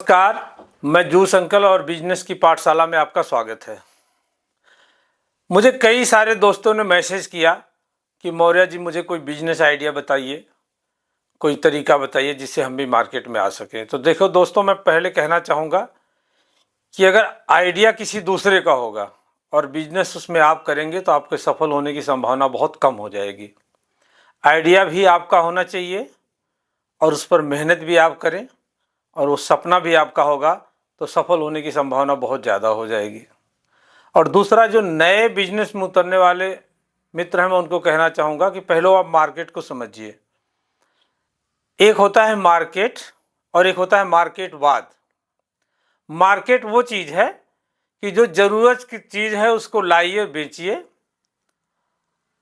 नमस्कार, मैं juice uncle और बिजनेस की पाठशाला में आपका स्वागत है। मुझे कई सारे दोस्तों ने मैसेज किया कि मौर्य जी मुझे कोई बिजनेस आइडिया बताइए, कोई तरीका बताइए जिससे हम भी मार्केट में आ सकें। तो देखो दोस्तों, मैं पहले कहना चाहूँगा कि अगर आइडिया किसी दूसरे का होगा और बिजनेस उसमें आप करेंगे तो आपके सफल होने की संभावना बहुत कम हो जाएगी। आइडिया भी आपका होना चाहिए और उस पर मेहनत भी आप करें और वो सपना भी आपका होगा तो सफल होने की संभावना बहुत ज़्यादा हो जाएगी। और दूसरा, जो नए बिजनेस में उतरने वाले मित्र हैं, मैं उनको कहना चाहूँगा कि पहले आप मार्केट को समझिए। एक होता है मार्केट और एक होता है मार्केटवाद। मार्केट वो चीज़ है कि जो ज़रूरत की चीज़ है उसको लाइए, बेचिए,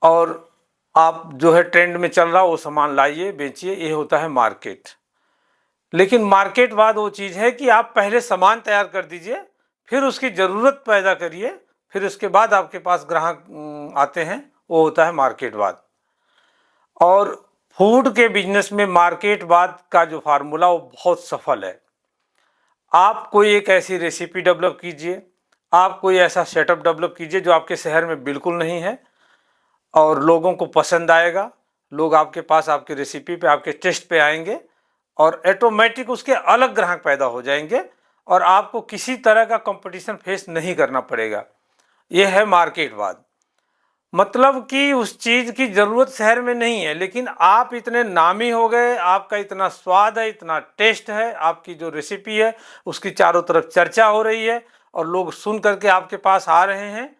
और आप जो है ट्रेंड में चल रहा वो सामान लाइए, बेचिए, ये होता है मार्केट। लेकिन मार्केटवाद वो चीज़ है कि आप पहले सामान तैयार कर दीजिए, फिर उसकी ज़रूरत पैदा करिए, फिर उसके बाद आपके पास ग्राहक आते हैं, वो होता है मार्केटवाद। और फूड के बिजनेस में मार्केटवाद का जो फार्मूला वो बहुत सफल है। आप कोई एक ऐसी रेसिपी डेवलप कीजिए, आप कोई ऐसा सेटअप डेवलप कीजिए जो आपके शहर में बिल्कुल नहीं है और लोगों को पसंद आएगा। लोग आपके पास आपकी रेसिपी पे, आपके टेस्ट पे आएंगे और ऑटोमेटिक उसके अलग ग्राहक पैदा हो जाएंगे और आपको किसी तरह का कंपटीशन फेस नहीं करना पड़ेगा। ये है मार्केटवाद। मतलब कि उस चीज़ की ज़रूरत शहर में नहीं है, लेकिन आप इतने नामी हो गए, आपका इतना स्वाद है, इतना टेस्ट है, आपकी जो रेसिपी है उसकी चारों तरफ चर्चा हो रही है और लोग सुन करके आपके पास आ रहे हैं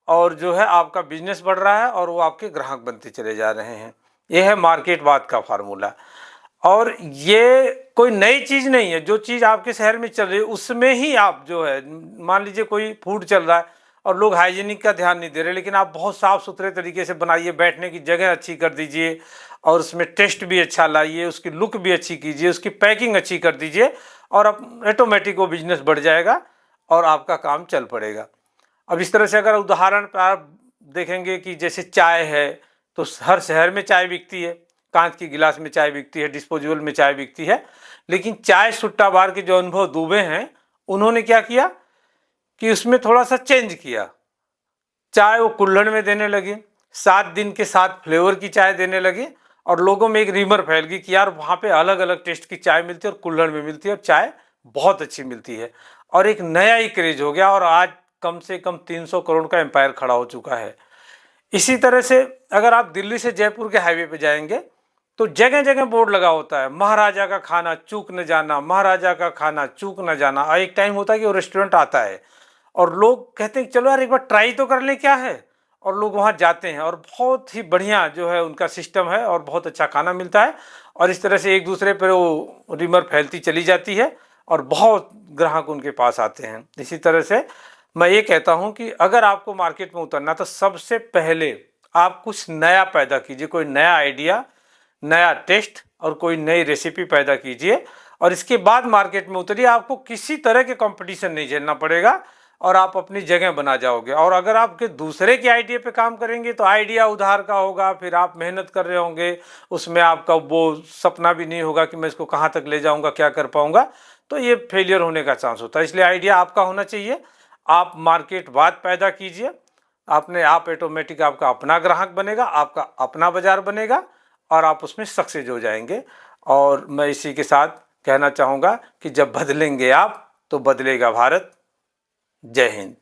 और जो है आपका बिजनेस बढ़ रहा है और वो आपके ग्राहक बनते चले जा रहे हैं। यह है मार्केटवाद का फार्मूला। और ये कोई नई चीज़ नहीं है। जो चीज़ आपके शहर में चल रही है उसमें ही आप जो है, मान लीजिए कोई फूड चल रहा है और लोग हाइजीनिक का ध्यान नहीं दे रहे, लेकिन आप बहुत साफ़ सुथरे तरीके से बनाइए, बैठने की जगह अच्छी कर दीजिए और उसमें टेस्ट भी अच्छा लाइए, उसकी लुक भी अच्छी कीजिए, उसकी पैकिंग अच्छी कर दीजिए और अब ऑटोमेटिक वो बिजनेस बढ़ जाएगा और आपका काम चल पड़ेगा। अब इस तरह से अगर उदाहरण पर आप देखेंगे कि जैसे चाय है, तो हर शहर में चाय बिकती है, कांच की गिलास में चाय बिकती है, डिस्पोजेबल में चाय बिकती है। लेकिन चाय सुट्टा बार के जो अनुभव दुबे हैं, उन्होंने क्या किया कि उसमें थोड़ा सा चेंज किया। चाय वो कुल्हड़ में देने लगे, 7 दिन के 7 फ्लेवर की चाय देने लगे और लोगों में एक रीमर फैल गई कि यार वहाँ पे अलग अलग टेस्ट की चाय मिलती है और कुल्हड़ में मिलती है और चाय बहुत अच्छी मिलती है। और एक नया ही क्रेज हो गया और आज कम से कम 300 करोड़ का एम्पायर खड़ा हो चुका है। इसी तरह से अगर आप दिल्ली से जयपुर के हाईवे पे जाएंगे तो जगह जगह बोर्ड लगा होता है, महाराजा का खाना चूक न जाना, महाराजा का खाना चूक न जाना। और एक टाइम होता है कि वो रेस्टोरेंट आता है और लोग कहते हैं चलो यार एक बार ट्राई तो कर लें क्या है, और लोग वहाँ जाते हैं और बहुत ही बढ़िया जो है उनका सिस्टम है और बहुत अच्छा खाना मिलता है। और इस तरह से एक दूसरे पर वो रिमर फैलती चली जाती है और बहुत ग्राहक उनके पास आते हैं। इसी तरह से मैं ये कहता हूँ कि अगर आपको मार्केट में उतरना तो सबसे पहले आप कुछ नया पैदा कीजिए, कोई नया आइडिया, नया टेस्ट और कोई नई रेसिपी पैदा कीजिए और इसके बाद मार्केट में उतरिए। आपको किसी तरह के कंपटीशन नहीं झेलना पड़ेगा और आप अपनी जगह बना जाओगे। और अगर आपके दूसरे के आइडिया पे काम करेंगे तो आइडिया उधार का होगा, फिर आप मेहनत कर रहे होंगे, उसमें आपका वो सपना भी नहीं होगा कि मैं इसको कहाँ तक ले जाऊँगा, क्या कर पाऊँगा, तो ये फेलियर होने का चांस होता है। इसलिए आइडिया आपका होना चाहिए। आप मार्केटवाद पैदा कीजिए, अपने आप ऑटोमेटिक आपका अपना ग्राहक बनेगा, आपका अपना बाजार बनेगा और आप उसमें सक्सेस हो जाएंगे। और मैं इसी के साथ कहना चाहूँगा कि जब बदलेंगे आप तो बदलेगा भारत। जय हिंद।